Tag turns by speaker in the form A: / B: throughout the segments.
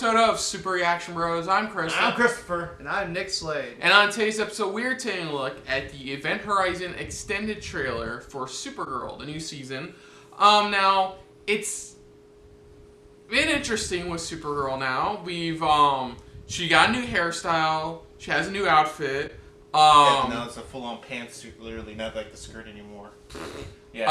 A: episode of Super Reaction Bros. I'm Chris.
B: I'm Christopher.
C: And I'm Nick Slade.
A: And on today's episode, we're taking a look at the Event Horizon extended trailer for Supergirl, the new season. Now, it's been interesting with Supergirl now. She got a new hairstyle. She has a new outfit.
B: Now it's a full-on pantsuit, literally, not like the skirt anymore.
A: They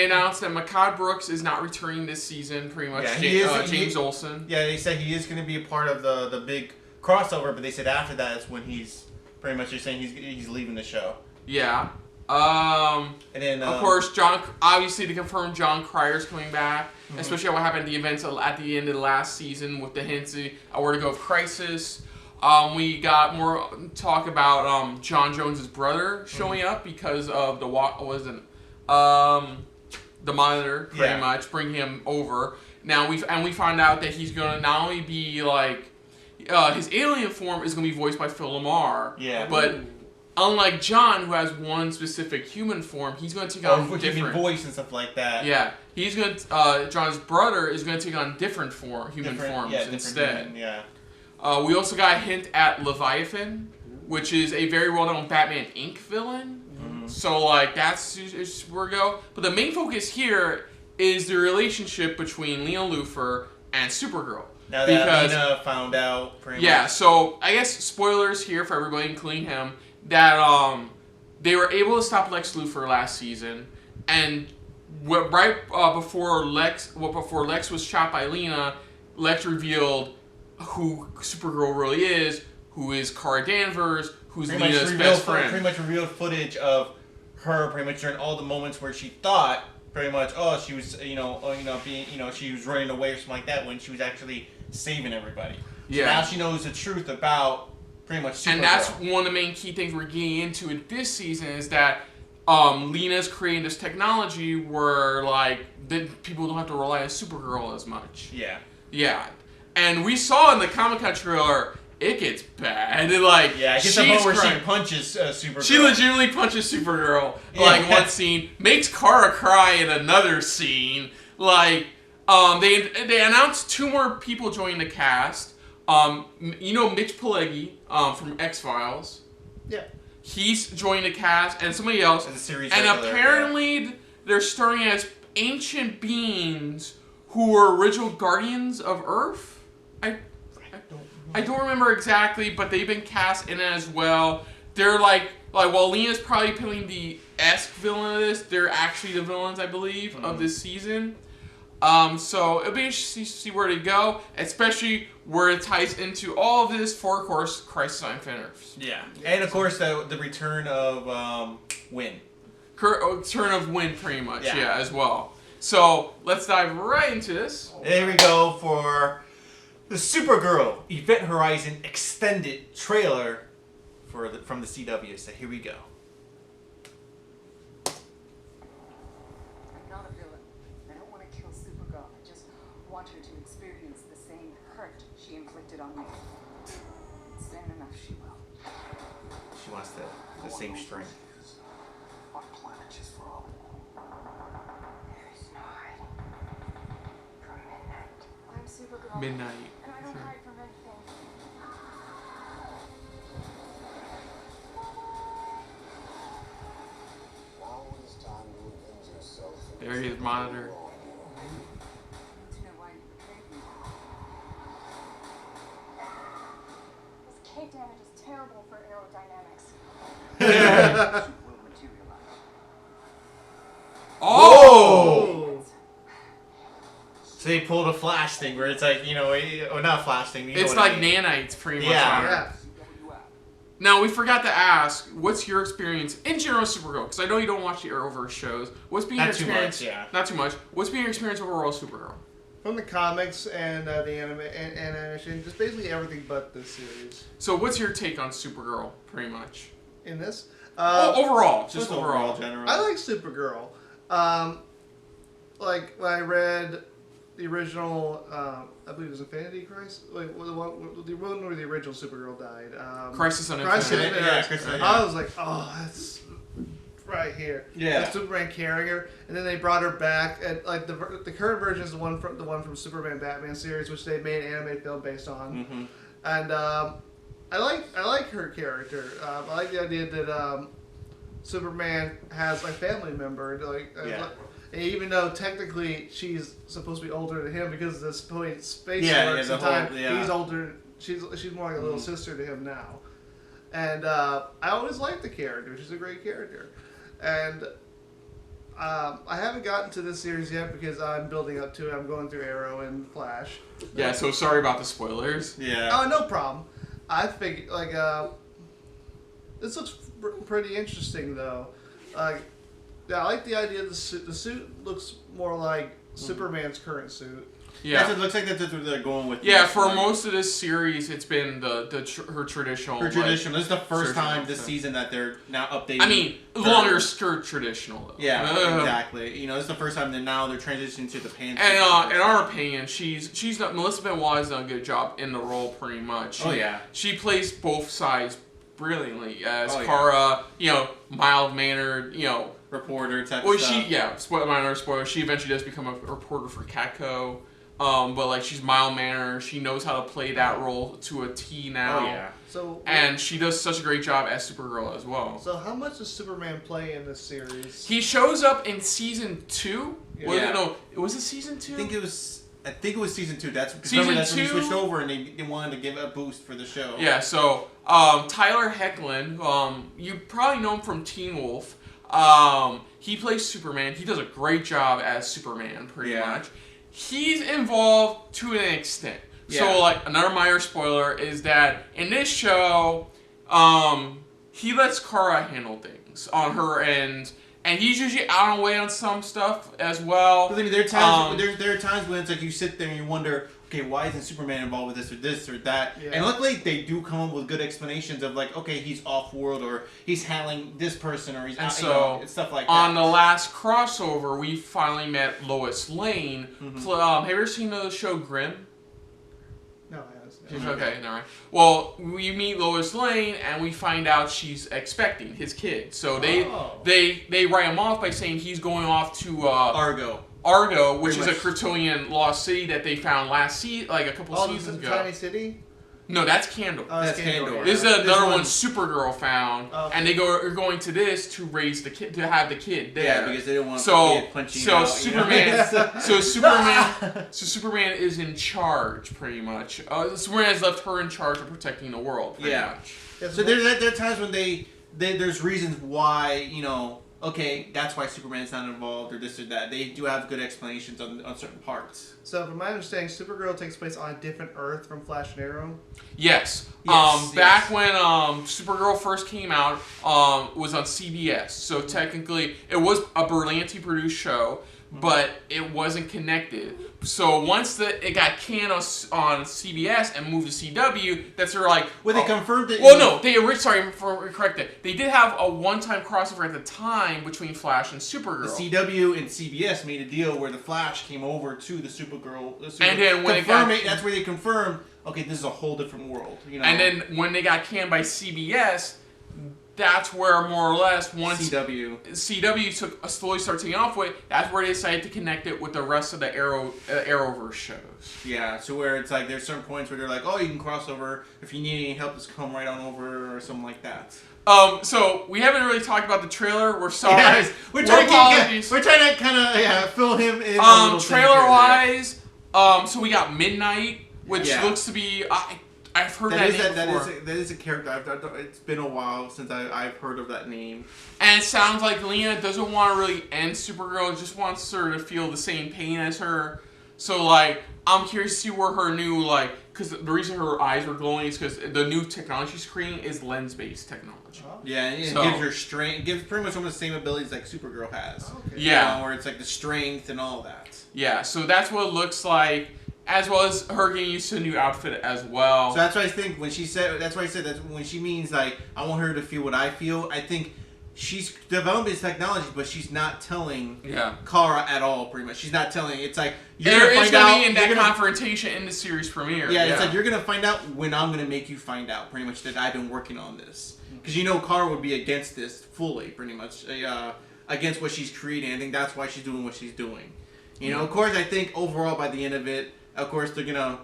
A: announced that Makad Brooks is not returning this season, pretty much. Yeah, James Olsen.
B: Yeah, they said he is going to be a part of the big crossover, but they said after that is when he's pretty much just saying he's leaving the show. Yeah.
A: And then, of course, obviously to confirm John Cryer's coming back, especially what happened at the events at the end of the last season with the hints of where to go of Crisis. We got more talk about John Jones's brother showing up because of the Monitor, pretty much bring him over. Now we find out that he's gonna not only be like his alien form is gonna be voiced by Phil Lamar, but unlike John, who has one specific human form, he's gonna take on different
B: voice and stuff like that.
A: Yeah, he's gonna John's brother is gonna take on different human forms instead. We also got a hint at Leviathan, which is a very well-known Batman Inc. villain. So, like, that's where we go. But the main focus here is the relationship between Lena Luthor and Supergirl.
B: Now that Lena found out pretty much.
A: Yeah, so I guess spoilers here for everybody, including him, that they were able to stop Lex Luthor last season, and before Lex was shot by Lena, Lex revealed who Supergirl really is, who is Kara Danvers, who's Lena's best friend.
B: Pretty much revealed footage of her pretty much during all the moments where she thought pretty much, she was, she was running away or something like that when she was actually saving everybody. So now she knows the truth about pretty much Supergirl.
A: And that's one of the main key things we're getting into in this season is that Lena's creating this technology where, like, people don't have to rely on Supergirl as much. Yeah. And we saw in the Comic-Con trailer, it gets bad. It gets to the point where she punches Supergirl. She legitimately punches Supergirl. Like, one scene. Makes Kara cry in another scene. Like, they announced 2 more people joining the cast. Mitch Pileggi from X-Files.
C: Yeah.
A: He's joining the cast, and somebody else.
B: As a series
A: and
B: regular,
A: apparently, they're starting as ancient beings who were original Guardians of Earth. I don't remember exactly, but they've been cast in it as well. They're like while Lena's probably playing the esque villain of this, they're actually the villains, I believe, of this season. So it'll be interesting to see where to go, especially where it ties into all of this for, of course, Crisis on Infinite Earths.
B: Yeah, and of course the return of Wynn.
A: Return of Wynn, pretty much, as well. So let's dive right into this.
B: There we go for the Supergirl Event Horizon extended trailer from the CW. So here we go.
D: I'm not a villain. I don't want to kill Supergirl. I just want her to experience the same hurt she inflicted on me. Soon enough, she will.
B: She wants the same strength.
D: What planet she's from? There's not. From midnight. I'm Supergirl.
A: Midnight.
D: And I don't hide from anything.
A: There he is, Monitor.
D: To know why you betrayed me. This cave damage is terrible for aerodynamics.
A: Oh!
B: So they pulled a Flash thing where it's like, or not Flash thing.
A: It's like nanites, pretty much.
B: Yeah.
A: Now, we forgot to ask, what's your experience in general with Supergirl? Because I know you don't watch the Arrowverse shows. What's been your experience? Not too much. What's been your experience overall with Supergirl?
C: From the comics and the anime and animation, just basically everything but this series.
A: So, what's your take on Supergirl, pretty much?
C: In this?
A: Overall. Just overall.
B: General.
C: I like Supergirl. Like, when I read the original, I believe it was Infinity Crisis. Like, the one where the original Supergirl died.
A: Crisis on Infinite.
C: Crisis. I was like, oh, that's right here.
B: Yeah.
C: Like Superman carrying her, and then they brought her back, and like the current version is the one from Superman Batman series, which they made an anime film based on.
B: Mm-hmm.
C: And I like her character. I like the idea that Superman has a family member. Even though technically she's supposed to be older than him because of the space works and time, he's older. She's more like a little sister to him now. And I always liked the character. She's a great character. And I haven't gotten to this series yet because I'm building up to it. I'm going through Arrow and Flash.
A: Yeah, so sorry about the spoilers.
B: Yeah.
C: Oh, no problem. I think, this looks pretty interesting, though. Yeah, I like the idea of the suit. The suit looks more like Superman's current suit.
B: Yeah, it looks like that's what they're going with.
A: Yeah, for most of this series, it's been her traditional.
B: Her traditional. This is the first time this season that they're now updating.
A: I mean, longer skirt traditional though.
B: Yeah, exactly. This is the first time that now they're transitioning to the pants.
A: And in our opinion, she's not. Melissa Benoit has done a good job in the role, pretty much. She plays both sides brilliantly as Kara. Mild mannered.
B: Reporter type of stuff.
A: Minor spoiler. She eventually does become a reporter for Catco. But she's mild mannered. She knows how to play that role to a T now.
B: Oh yeah.
A: And she does such a great job as Supergirl as well.
C: So how much does Superman play in this series?
A: He shows up in season 2.
B: Yeah.
A: Was it season 2?
B: I think it was season 2. That's
A: season
B: that's
A: 2?
B: When he switched over and they wanted to give a boost for the show.
A: Yeah. So Tyler Hoechlin, you probably know him from Teen Wolf. He plays Superman. He does a great job as Superman, pretty much. He's involved to an extent. Yeah. So, another minor spoiler is that in this show, he lets Kara handle things on her end, and he's usually out on the way on some stuff as well.
B: But, there are times there are times when it's like you sit there and you wonder, okay, why isn't Superman involved with this or that? Yeah. And luckily they do come up with good explanations of okay, he's off-world or he's handling this person or he's stuff like that. On
A: the last crossover, we finally met Lois Lane. Mm-hmm. Have you ever seen the show Grimm?
C: No, I haven't.
A: Okay, all right. Well, we meet Lois Lane and we find out she's expecting his kid. So they write him off by saying he's going off to Argo, which is a Kryptonian lost city that they found a couple seasons ago.
C: Tiny city?
A: No, that's Candor.
B: That's Candor.
A: This is another one Supergirl found, and are going to this to raise the kid, to have the kid there.
B: Yeah, because they don't want the kid punching out.
A: Superman is in charge, pretty much. Superman has left her in charge of protecting the world, pretty much.
B: Yeah, so there are times when there's reasons why, okay, that's why Superman's not involved or this or that. They do have good explanations on certain parts.
C: So, from my understanding, Supergirl takes place on a different Earth from Flash and Arrow?
A: Yes. Back when Supergirl first came out, was on CBS. So, technically, it was a Berlanti produced show, but it wasn't connected. So once it got canned on CBS and moved to CW, that's where
B: they confirmed it.
A: Well, no, correct it. They did have a one-time crossover at the time between Flash and Supergirl.
B: The CW and CBS made a deal where the Flash came over to the Supergirl.
A: And then when
B: that's where they confirmed, okay, this is a whole different world.
A: And then when they got canned by CBS, that's where more or less once CW slowly started taking off with, that's where they decided to connect it with the rest of the Arrowverse shows.
B: Yeah, so where it's there's certain points where they're oh, you can cross over. If you need any help, just come right on over or something like that.
A: So we haven't really talked about the trailer. We're sorry.
B: Yes, we're trying to kind of fill him in.
A: Trailer-wise, so we got Midnight, which looks to be. I've heard that name before.
B: That is a character. It's been a while since I've heard of that name.
A: And it sounds like Lena doesn't want to really end Supergirl. Just wants her to feel the same pain as her. So, I'm curious to see where her new, because the reason her eyes were glowing is because the new technology she's creating is lens-based technology.
B: Yeah, and it gives her strength. It gives pretty much some of the same abilities like Supergirl has.
C: Okay.
A: Yeah.
B: Where it's the strength and all that.
A: Yeah, so that's what it looks like. As well as her getting used to a new outfit as well.
B: So that's why I think when she said, that's why I said that when she means I want her to feel what I feel, I think she's developing this technology, but she's not telling
A: Yeah.
B: Kara at all, pretty much. She's not telling. It's like,
A: there is going to be in that confrontation in the series premiere.
B: Yeah, it's like, you're going to find out when I'm going to make you find out, pretty much, that I've been working on this. Because you know Kara would be against this fully, pretty much, against what she's creating. I think that's why she's doing what she's doing. You know, of course, I think overall by the end of it, of course, they're going to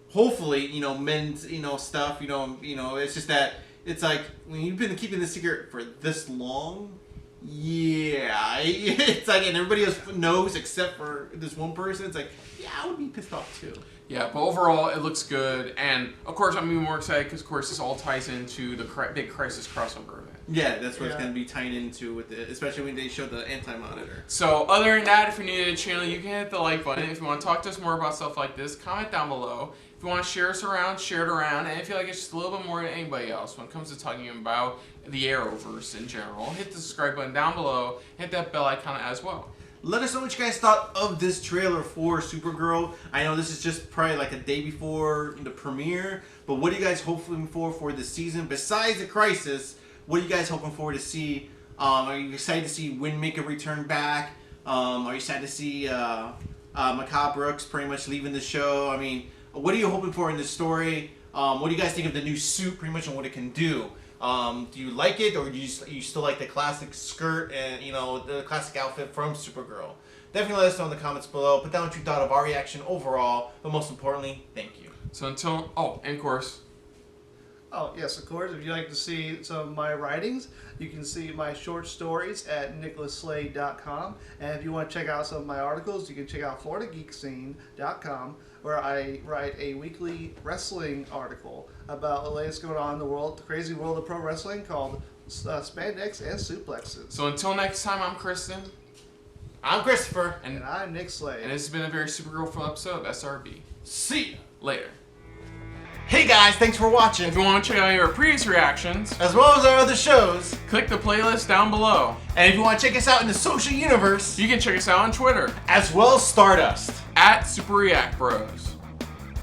B: hopefully, you know, mend, you know, stuff, you know, it's just that, it's like, when you've been keeping this secret for this long, yeah, it's like, and everybody else knows except for this one person, it's like, yeah, I would be pissed off too.
A: Yeah, but overall, it looks good, and of course, I'm even more excited because, of course, this all ties into the big Crisis crossover event.
B: Yeah, that's what it's going to be tied into with it, especially when they show the anti-monitor.
A: So, other than that, if you're new to the channel, you can hit the like button. If you want to talk to us more about stuff like this, comment down below. If you want to share us around, share it around, and if you feel like it's just a little bit more than anybody else when it comes to talking about the Arrowverse in general, hit the subscribe button down below, hit that bell icon as well.
B: Let us know what you guys thought of this trailer for Supergirl. I know this is just probably like a day before the premiere, but what are you guys hoping for this season? Besides the Crisis, what are you guys hoping for to see? Are you excited to see Windmaker return back? Are you excited to see Macabre Brooks pretty much leaving the show? I mean, what are you hoping for in this story? What do you guys think of the new suit, pretty much, and what it can do? Do you like it, or do you still like the classic skirt and, you know, the classic outfit from Supergirl? Definitely let us know in the comments below. Put down what you thought of our reaction overall, but most importantly, thank you.
A: So until, oh, and of course.
C: Oh, yes, of course. If you'd like to see some of my writings, you can see my short stories at nicholasslade.com. And if you want to check out some of my articles, you can check out floridageekscene.com, where I write a weekly wrestling article about the latest going on in the world, the crazy world of pro wrestling, called Spandex and Suplexes.
A: So until next time, I'm Kristen.
B: I'm Christopher.
C: And I'm Nick Slade.
A: And this has been a very Supergirl episode of SRB.
B: See ya.
A: Later.
B: Hey guys, thanks for watching.
A: If you want to check out our previous reactions,
B: as well as our other shows,
A: click the playlist down below.
B: And if you want to check us out in the social universe,
A: you can check us out on Twitter,
B: as well as Stardust,
A: @SuperReactBros.